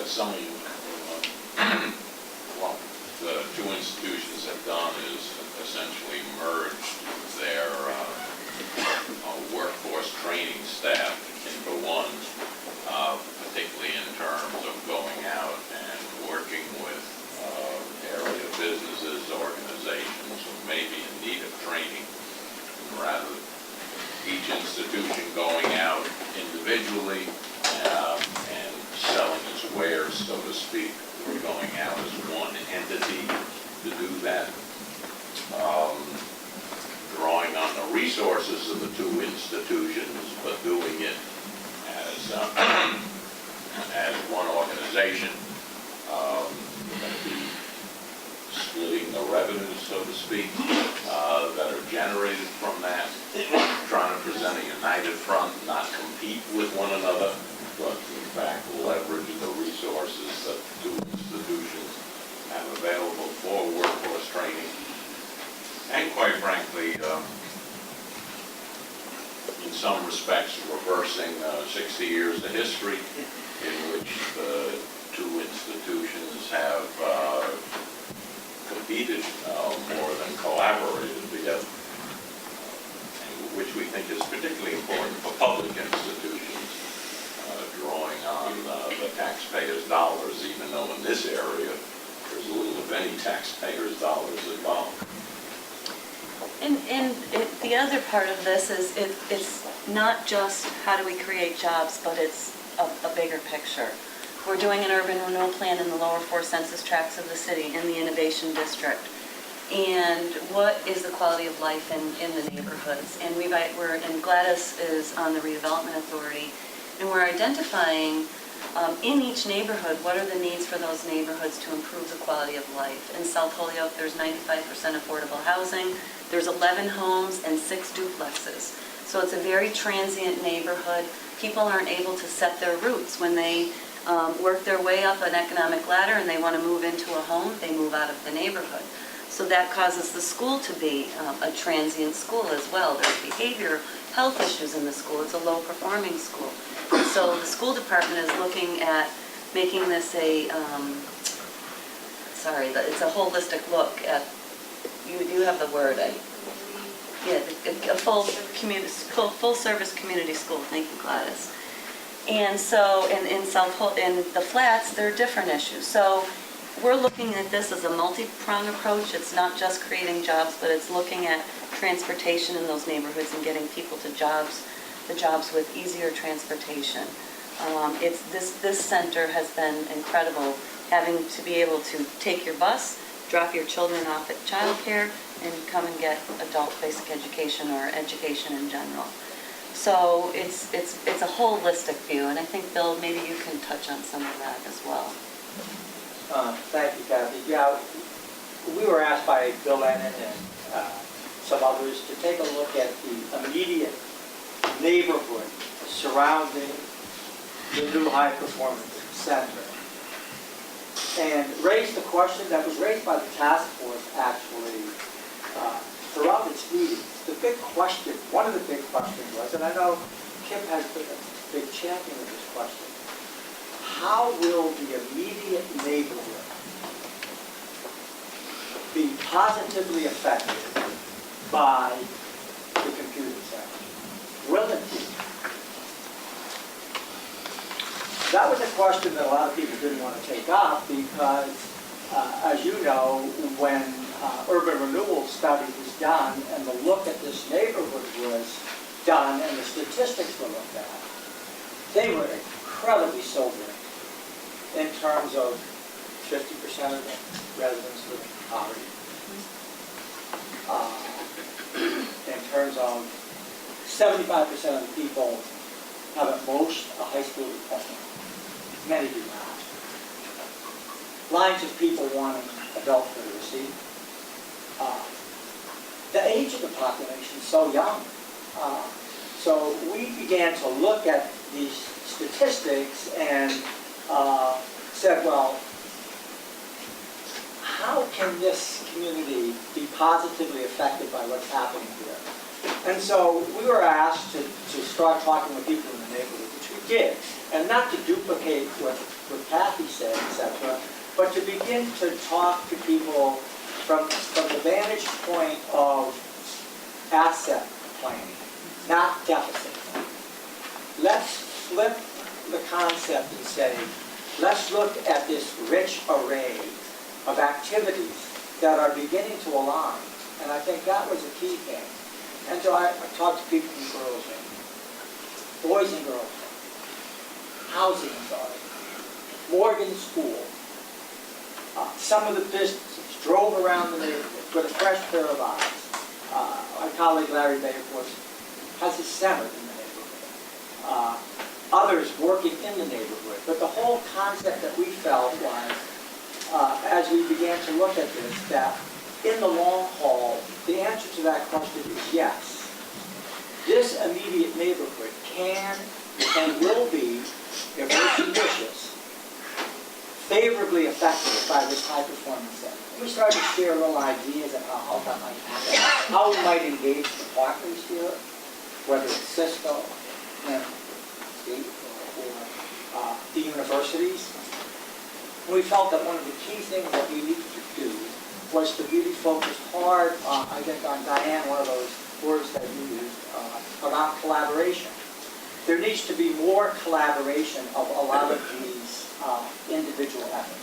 that some of you what the two institutions have done is essentially merged their workforce training staff into one, particularly in terms of going out and working with area businesses, organizations who may be in need of training, rather than each institution going out individually and selling its wares, so to speak. We're going out as one entity to do that, drawing on the resources of the two institutions, but doing it as one organization. We're going to be splitting the revenues, so to speak, that are generated from that, trying to present a united front, not compete with one another, but in fact leverage the resources that two institutions have available for workforce training. And quite frankly, in some respects, reversing 60 years of history in which the two institutions have competed more than collaborated together, which we think is particularly important for public institutions, drawing on the taxpayers' dollars, even though in this area there's little, if any, taxpayers' dollars involved. And the other part of this is it's not just how do we create jobs, but it's a bigger picture. We're doing an urban renewal plan in the lower 4 census tracts of the city in the Innovation District. And what is the quality of life in the neighborhoods? And Gladys is on the redevelopment authority, and we're identifying in each neighborhood what are the needs for those neighborhoods to improve the quality of life. In South Holyoke, there's 95% affordable housing. There's 11 homes and 6 duplexes. So it's a very transient neighborhood. People aren't able to set their roots. When they work their way up an economic ladder and they want to move into a home, they move out of the neighborhood. So that causes the school to be a transient school as well. There's behavioral health issues in the school. It's a low-performing school. So the school department is looking at making this a, it's a holistic look at, you have the word, a full service community school. Thank you, Gladys. And so in the flats, there are different issues. So we're looking at this as a multi-pronged approach. It's not just creating jobs, but it's looking at transportation in those neighborhoods and getting people to the jobs with easier transportation. This center has been incredible, having to be able to take your bus, drop your children off at childcare, and come and get adult basic education or education in general. So it's a holistic view, and I think, Bill, maybe you can touch on some of that as well. Thank you, Kathy. Yeah, we were asked by Bill Lennon and some others to take a look at the immediate neighborhood surrounding the new high-performance center and raise the question that was raised by the task force, actually, throughout its meetings. The big question, one of the big questions was, and I know Kim has been a big champion of this question, how will the immediate neighborhood be positively affected by the computer center? Will it be? That was a question that a lot of people didn't want to take up because, as you know, when urban renewal study was done and the look at this neighborhood was done and the statistics were looked at, they were incredibly sobering in terms of 50% of the residents live in poverty, in terms of 75% of the people have at most a high school diploma. Many do not. Lines of people wanting adult literacy. The age of the population is so young. So we began to look at these statistics and said, well, how can this community be positively affected by what's happening here? And so we were asked to start talking with people in the neighborhood, which we did, and not to duplicate what Kathy said, et cetera, but to begin to talk to people from the vantage point of asset planning, not deficit planning. Let's flip the concept and say, let's look at this rich array of activities that are beginning to align. And I think that was a key thing. And so I talked to people from girls' wing, boys and girls' wing, housing authority, Morgan School, some of the businesses, drove around the neighborhood with a fresh pair of eyes. My colleague Larry Bay, of course, has a center in the neighborhood. Others working in the neighborhood. But the whole concept that we felt was, as we began to look at this, that in the long haul, the answer to that question is yes. This immediate neighborhood can and will be, if we're judicious, favorably affected by this high-performance center. We started to share little ideas of how that might happen, how we might engage the partners here, whether it's Cisco, State, or the universities. And we felt that one of the key things that we needed to do was to really focus hard on, I think on Diane, one of those words that you used, around collaboration. There needs to be more collaboration of a lot of these individual efforts.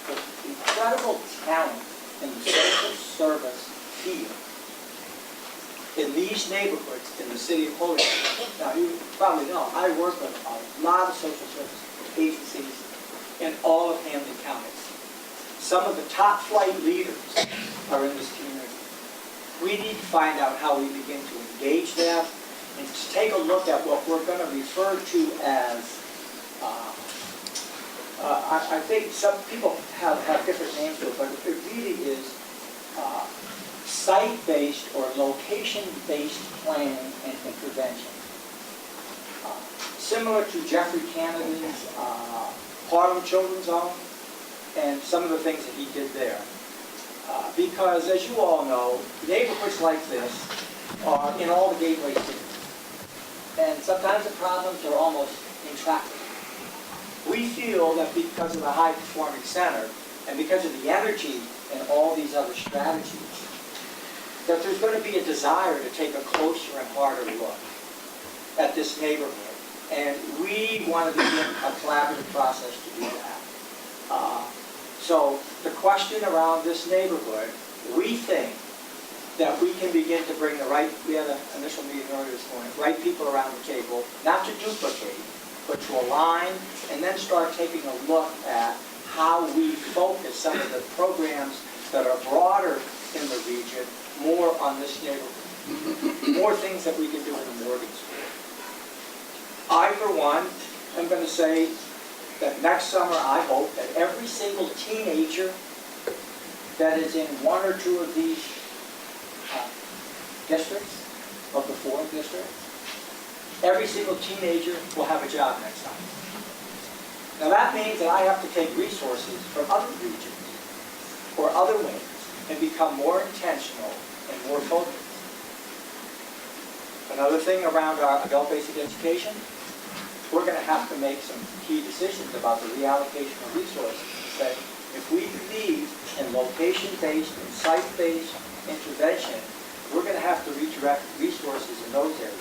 The incredible talent in the social service field in these neighborhoods in the city of Holyoke. Now, you probably know, I work with a lot of social service agencies in all of Hamden counties. Some of the top flight leaders are in this community. We need to find out how we begin to engage them and to take a look at what we're going to refer to as, I think some people have different names to it, but it really is site-based or location-based planning and intervention. Similar to Jeffrey Kennedy's Harlem Children's Home and some of the things that he did there. Because as you all know, neighborhoods like this are in all the gateway cities. And sometimes the problems are almost intractable. We feel that because of the high-performing center and because of the energy and all these other strategies, that there's going to be a desire to take a closer and harder look at this neighborhood. And we want to begin a collaborative process to do that. So the question around this neighborhood, we think that we can begin to bring the right, we had an initial meeting earlier this morning, right people around the table, not to duplicate, but to align, and then start taking a look at how we focus some of the programs that are broader in the region more on this neighborhood. More things that we can do in the Morgan School. I, for one, am going to say that next summer I hope that every single teenager that is in one or two of these districts, of the 4 districts, every single teenager will have a job next summer. Now that means that I have to take resources from other regions or other wings and become more intentional and more focused. Another thing around our adult basic education, we're going to have to make some key decisions about the reallocation of resources. That if we believe in location-based and site-based intervention, we're going to have to redirect resources in those areas.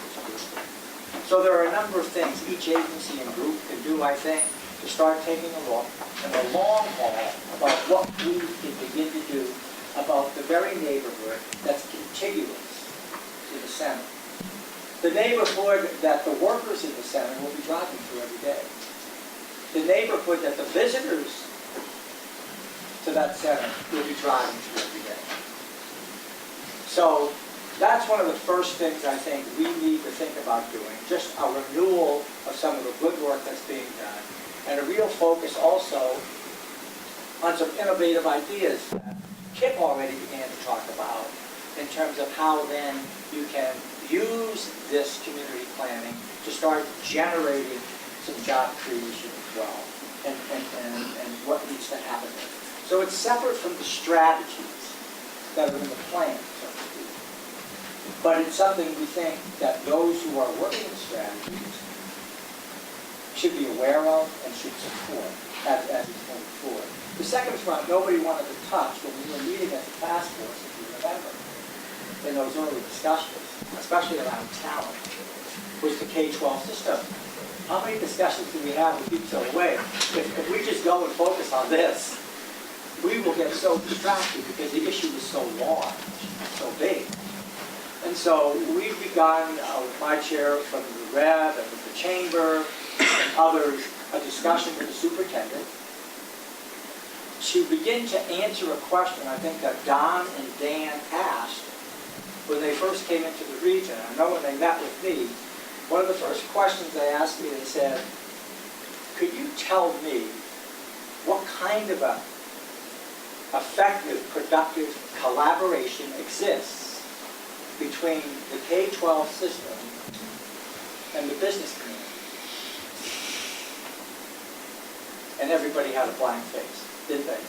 So there are a number of things each agency and group can do, I think, to start taking a look in the long haul about what we can begin to do about the very neighborhood that's contiguous to the center. The neighborhood that the workers in the center will be driving through every day. The neighborhood that the visitors to that center will be driving through every day. So that's one of the first things I think we need to think about doing, just a renewal of some of the good work that's being done, and a real focus also on some innovative ideas that Kip already began to talk about in terms of how then you can use this community planning to start generating some job creation as well, and what needs to happen there. So it's separate from the strategies that are in the plan, so to speak. But it's something we think that those who are working with strategies should be aware of and should support as it's moving forward. The second front, nobody wanted to touch when we were meeting as a task force, if you remember, in those early discussions, especially around talent, was the K-12 system. How many discussions do we have with each other? Wait, if we just go and focus on this, we will get so distracted because the issue is so large, so big. And so we've begun, with my chair from the Rev and with the Chamber and others, a discussion with the superintendent to begin to answer a question I think that Don and Dan asked when they first came into the region. I know when they met with me, one of the first questions they asked me, they said, could you tell me what kind of a effective, productive collaboration exists between the K-12 system and the business community? And everybody had a blank face, didn't they?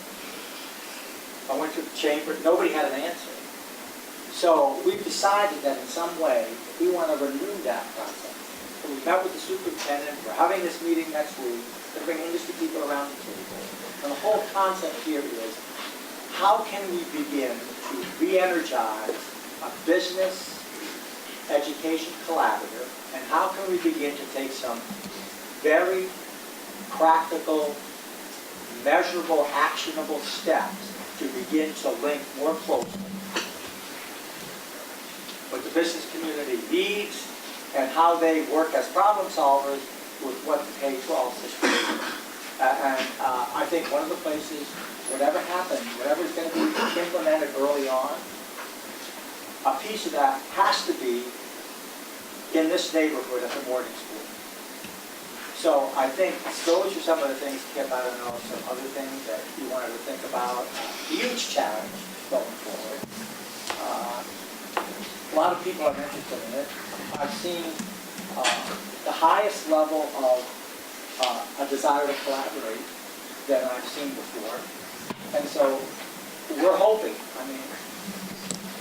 I went to the chamber, nobody had an answer. So we've decided that in some way, we want to renew that process. So we met with the superintendent, we're having this meeting next week, to bring industry people around the table. And the whole concept here is, how can we begin to re-energize a business education collaborative, and how can we begin to take some very practical, measurable, actionable steps to begin to link more closely what the business community needs and how they work as problem solvers with what the K-12 system is. I think one of the places, whatever happens, whatever's going to be implemented early on, a piece of that has to be in this neighborhood at the boarding school. So I think those are some of the things, Kim, I don't know, some other things that you wanted to think about. Huge challenge going forward. A lot of people are interested in it. I've seen the highest level of a desire to collaborate than I've seen before. And so we're hoping, I mean,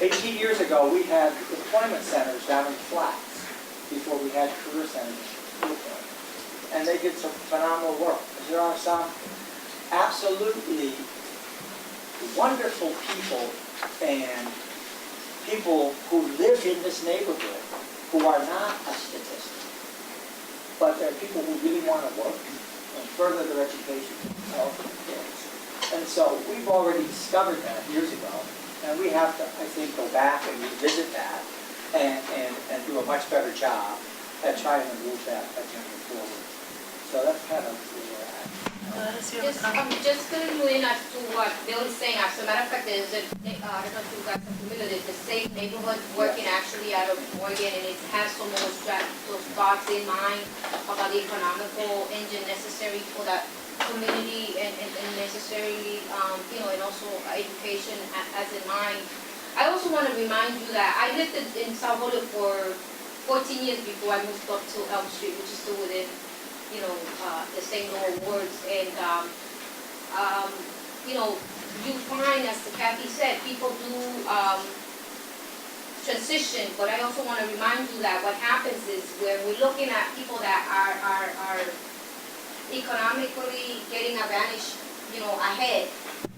18 years ago we had employment centers down in Flats before we had career centers in Schoolpoint. And they did some phenomenal work. There are some absolutely wonderful people and people who live in this neighborhood who are not a statistic, but they're people who really want to work and further their education and develop their kids. And so we've already discovered that years ago, and we have to, I think, go back and revisit that and do a much better job at trying to move that agenda forward. So that's kind of where we're at. Just filling you in as to what Bill is saying. As a matter of fact, there's a, I don't know if you guys are familiar, there's the Safe Neighborhood working actually out of Oregon, and it has some of those thoughts in mind about the economical engine necessary for that community and necessarily, and also education as in mind. I also want to remind you that I lived in South Holyoke for 14 years before I moved up to Elm Street, which is still within the same lower wards, and you find, as Kathy said, people do transition, but I also want to remind you that what happens is when we're looking at people that are economically getting advantage, ahead,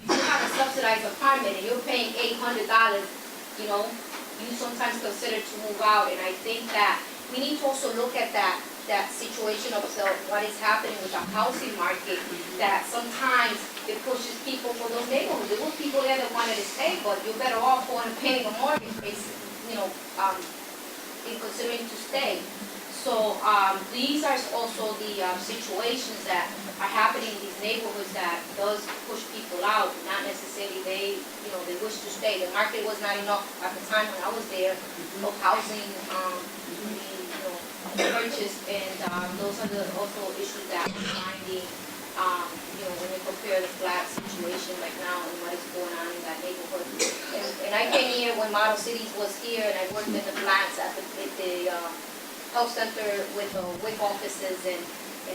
you have a subsidized apartment and you're paying $800, you sometimes consider to move out, and I think that we need to also look at that situation of what is happening with the housing market, that sometimes it pushes people for those neighborhoods. There were people there that wanted to stay, but you're better off going and paying a mortgage, in considering to stay. So these are also the situations that are happening in these neighborhoods that does push people out, not necessarily they wish to stay. The market was not enough at the time when I was there of housing purchased, and those are the also issues that we're finding, when you compare the flat situation right now and what is going on in that neighborhood. And I came here when Model Cities was here, and I worked in the flats at the health center with the WIC offices, and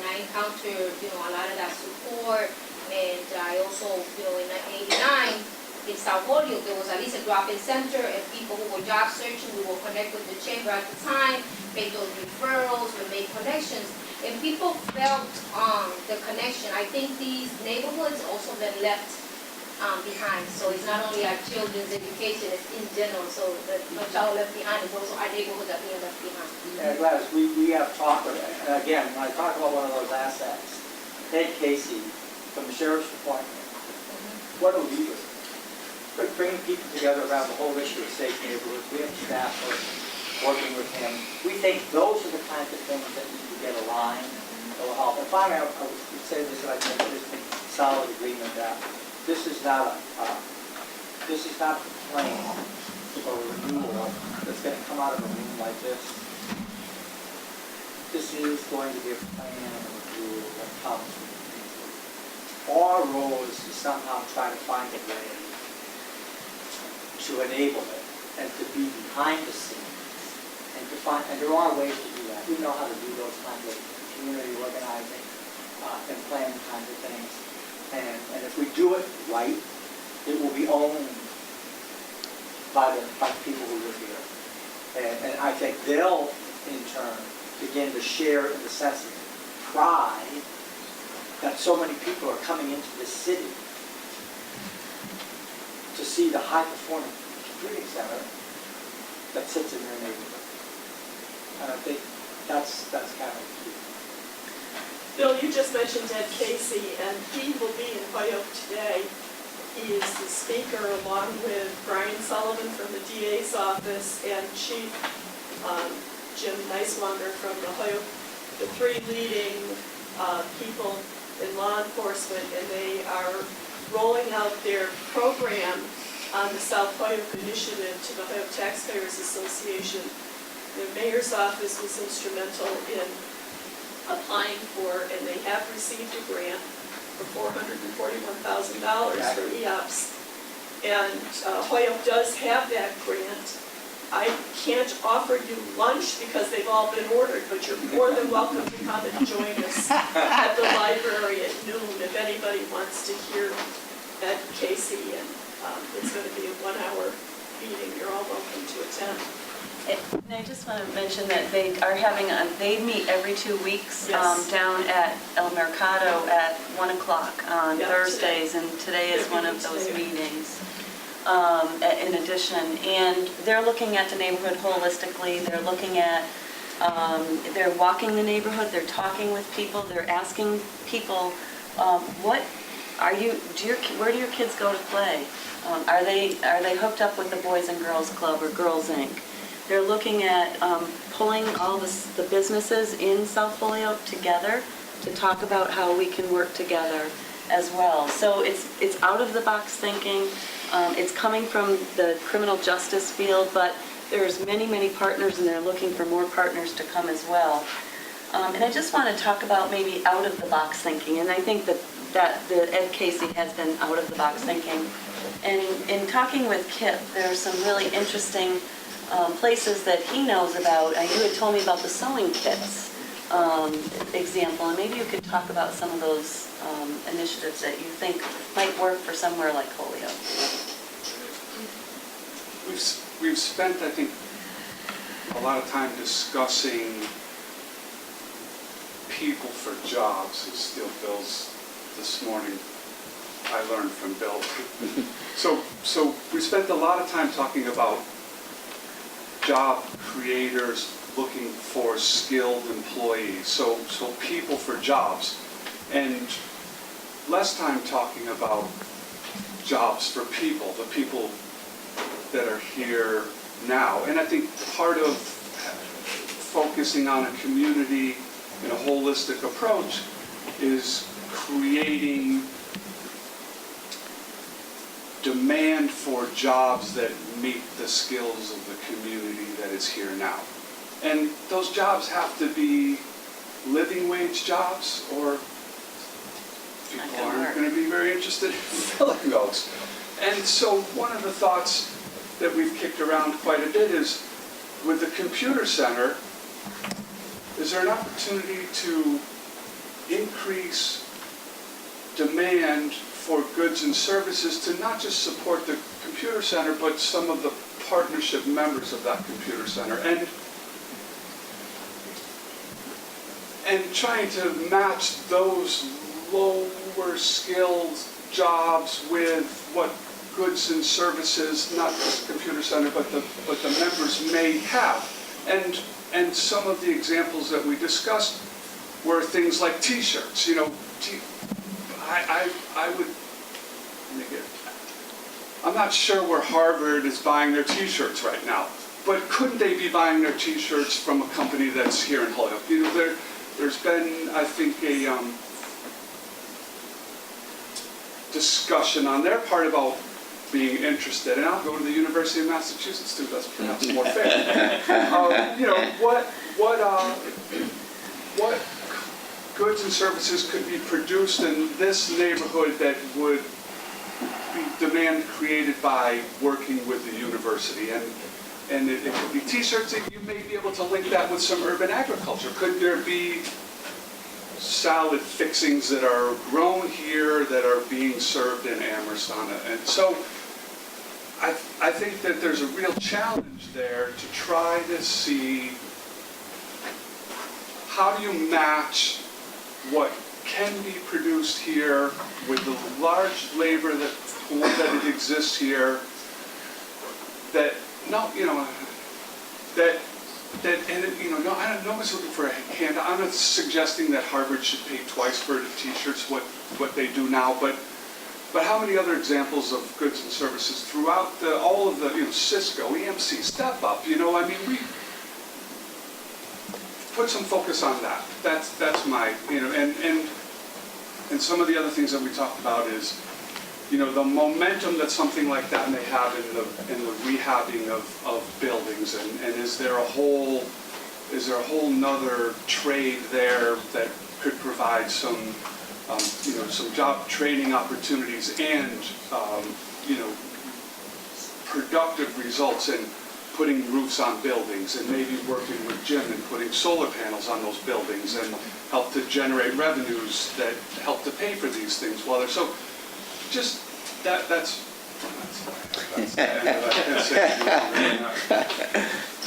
I encountered, a lot of that support. And I also, in 89, in South Holyoke, there was at least a drop-in center, and people who were job searching, we will connect with the chamber at the time, make those referrals, we make connections, and people felt the connection. I think these neighborhoods also been left behind, so it's not only our children's education, it's in general, so that no child left behind, it's also our neighborhoods that being left behind. And Gladys, we have talked, and again, when I talk about one of those assets, Ed Casey, from the sheriff's department, what a leader. Bringing people together around the whole issue of safe neighborhoods. We have staff working with him. We think those are the kinds of things that need to get aligned that will help. And finally, I would say this, and I think there's been solid agreement that this is not a plan or a renewal that's going to come out of a room like this. This is going to be a plan and a renewal that comes from the people. Our role is to somehow try to find a way to enable it and to be behind the scenes and to find, and there are ways to do that. We know how to do those kinds of community organizing and planning kinds of things. And if we do it right, it will be owned by the people who live here. And I think they'll, in turn, begin to share in the sense of pride that so many people are coming into this city to see the high-performing computing center that sits in their neighborhood. And I think that's kind of key. Bill, you just mentioned Ed Casey, and he will be in Holyoke today. He is the speaker along with Brian Sullivan from the DA's office and Chief Jim Neiswanger from the Holyoke, the three leading people in law enforcement, and they are rolling out their program on the South Holyoke Initiative to the Holyoke Taxpayers Association. The mayor's office was instrumental in applying for, and they have received a grant for $441,000 for EOPS. And Holyoke does have that grant. I can't offer you lunch because they've all been ordered, but you're more than welcome to come and join us at the library at noon if anybody wants to hear Ed Casey. And it's going to be a 1-hour meeting. You're all welcome to attend. And I just want to mention that they are having they meet every 2 weeks. Yes. Down at El Mercado at 1 o'clock on Yeah, Thursdays, and today is one of those Today. meetings. In addition, and they're looking at the neighborhood holistically. They're looking at, they're walking the neighborhood, they're talking with people, they're asking people, where do your kids go to play? Are they hooked up with the Boys and Girls Club or Girls Inc.? They're looking at pulling all the businesses in South Holyoke together to talk about how we can work together as well. So it's out of the box thinking. It's coming from the criminal justice field, but there's many partners, and they're looking for more partners to come as well. And I just want to talk about maybe out of the box thinking, and I think that the Ed Casey has been out of the box thinking. And in talking with Kip, there are some really interesting places that he knows about. You had told me about the sewing kits example, and maybe you could talk about some of those initiatives that you think might work for somewhere like Holyoke. We've spent, I think, a lot of time discussing people for jobs. To steal Bill's this morning, I learned from Bill. So we spent a lot of time talking about job creators looking for skilled employees, so people for jobs, and less time talking about jobs for people, the people that are here now. And I think part of focusing on a community in a holistic approach is creating demand for jobs that meet the skills of the community that is here now. And those jobs have to be living wage jobs, or people aren't going to be very interested in filling those. And so one of the thoughts that we've kicked around quite a bit is, with the computer center, is there an opportunity to increase demand for goods and services to not just support the computer center, but some of the partnership members of that computer center. And trying to match those lower skilled jobs with what goods and services, not just the computer center, but the members may have. And some of the examples that we discussed were things like T-shirts. You know, I would, I'm not sure where Harvard is buying their T-shirts right now, but couldn't they be buying their T-shirts from a company that's here in Holyoke? You know, there's been, I think, a discussion on their part about being interested, and I'll go to the University of Massachusetts too. That's perhaps more fair. You know, what goods and services could be produced in this neighborhood that would be demand created by working with the university? And it could be T-shirts, and you may be able to link that with some urban agriculture. Could there be salad fixings that are grown here that are being served in Amherst on it? And so I think that there's a real challenge there to try to see how do you match what can be produced here with the large labor that it exists here, that no, you know, that and you know, no, I don't, nobody's looking for a hand. I'm not suggesting that Harvard should pay twice for T-shirts what they do now, but how many other examples of goods and services throughout all of the, you know, Cisco, EMC, Step Up, you know, I mean, we put some focus on that. That's my, you know, and some of the other things that we talked about is, you know, the momentum that something like that may have in the rehabbing of buildings, and is there a whole nother trade there that could provide some you know, some job training opportunities and you know, productive results in putting roofs on buildings, and maybe working with Jim and putting solar panels on those buildings, and help to generate revenues that help to pay for these things while they're so. Just that's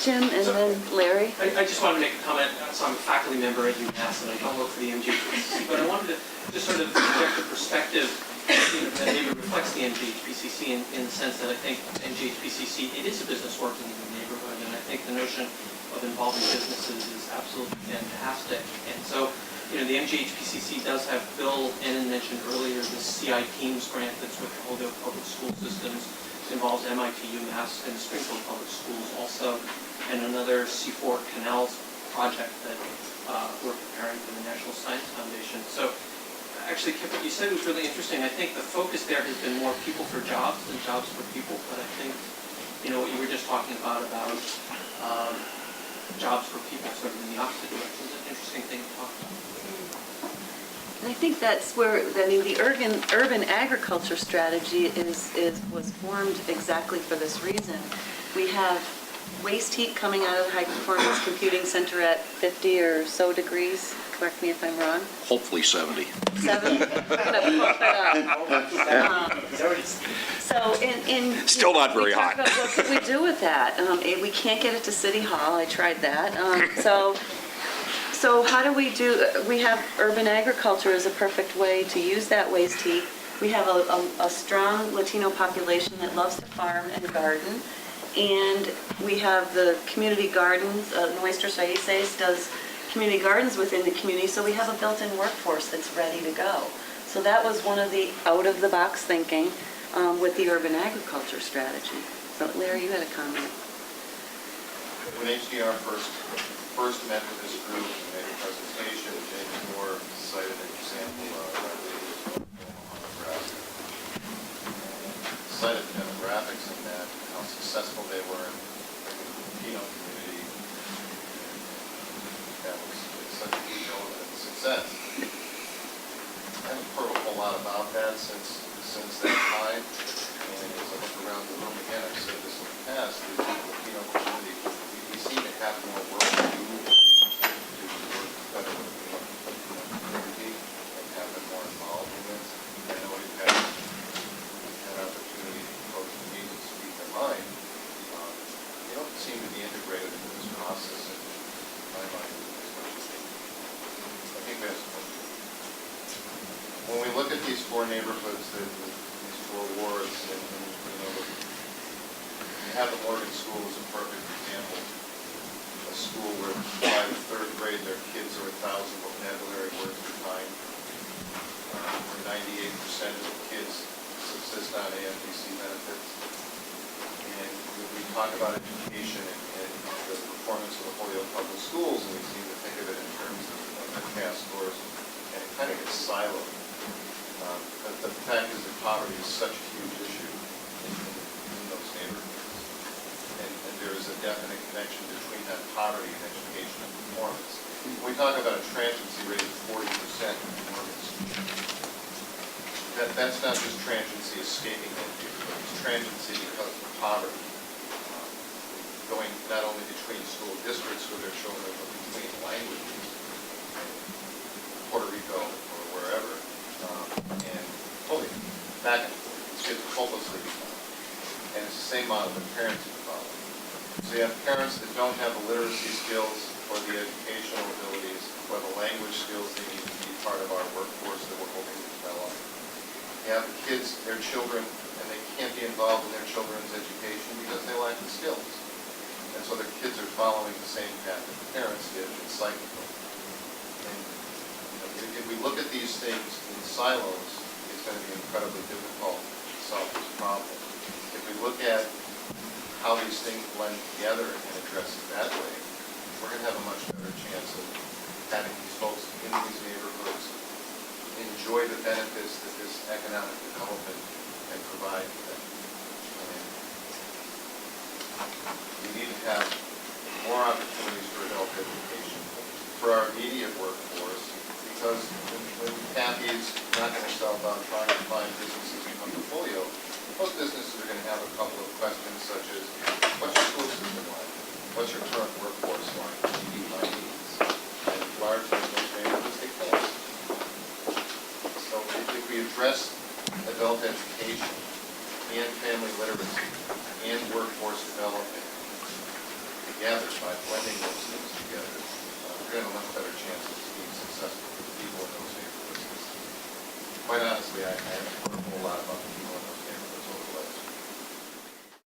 Jim and then Larry. I just wanted to make a comment. So I'm a faculty member at UMass, and I don't work for the MGHPCC, but I wanted to just sort of project a perspective, you know, that maybe reflects the MGHPCC in the sense that I think MGHPCC, it is a business working in the neighborhood, and I think the notion of involving businesses is absolutely fantastic. And so, you know, the MGHPCC does have, Bill Ennin mentioned earlier, the CI Teams grant that's with the Holyoke Public School Systems. It involves MIT, UMass, and Springfield Public Schools also, and another Seaford Canals project that we're preparing for the National Science Foundation. So actually, Kip, what you said was really interesting. I think the focus there has been more people for jobs than jobs for people, but I think, you know, what you were just talking about jobs for people sort of in the opposite direction is an interesting thing to talk about. And I think that's where, I mean, the urban agriculture strategy was formed exactly for this reason. We have waste heat coming out of the High Performance Computing Center at 50 or so degrees. Correct me if I'm wrong. Hopefully 70. 70? I'm gonna push that up. So Still not very we talked hot. about what could we do with that? We can't get it to City Hall. I tried that. So how do we do, we have urban agriculture as a perfect way to use that waste heat. We have a strong Latino population that loves to farm and garden. And we have the community gardens, Nuestros Raíces does community gardens within the community, so we have a built-in workforce that's ready to go. So that was one of the out-of-the-box thinking with the urban agriculture strategy. So Larry, you had a comment. When HDR first met with this group and made a presentation, James Moore cited an example of Nebraska. Cited the demographics in that, how successful they were in the Latino community. That was such a huge element of success. I haven't heard a whole lot about that since that time. And as I look around the room again, I've said this in the past, the Latino community, we seem to have more work to do to work better with the community and have them more involved in this. I know we've had 4 neighborhoods, these 4 wards, and, you know, you have the Morgan School as a perfect example. A school where by the 3rd grade, their kids are 1,000 vocabulary words per time. Where 98% of the kids subsist on AFDC benefits. And we talk about education and the performance of the Holyoke Public Schools, and we seem to think of it in terms of CAS scores, and it kind of gets siloed. But the fact is that poverty is such a huge issue in those neighborhoods. And there is a definite connection between that poverty and education and performance. When we talk about a transiency rate of 40% in Morgan School, that's not just transiency escaping that neighborhood, it's transiency because of poverty. Going not only between school districts where their children are, but between languages, Puerto Rico or wherever, and fully back and forth. These kids are hopelessly behind. And it's the same model that parents are following. So you have parents that don't have the literacy skills or the educational abilities or the language skills they need to be part of our workforce that we're hoping to develop. You have the kids, their children, and they can't be involved in their children's education because they lack the skills. And so their kids are following the same path that the parents did in cycle. And you know, if we look at these things in silos, it's going to be incredibly difficult to solve this problem. If we look at how these things blend together and address it that way, we're going to have a much better chance of having these folks in these neighborhoods enjoy the benefits that this economic development can provide to them. We need to have more opportunities for adult education for our immediate workforce, because when Kathy is knocking herself out trying to find businesses in her portfolio, most businesses are going to have a couple of questions such as, what's your school system like? What's your current workforce like? Do you meet my needs? And largely in those neighborhoods, they can't. So if we address adult education and family literacy and workforce development together by blending those things together, we're going to have a much better chance of being successful for people in those neighborhoods. Quite honestly, I haven't heard a whole lot about the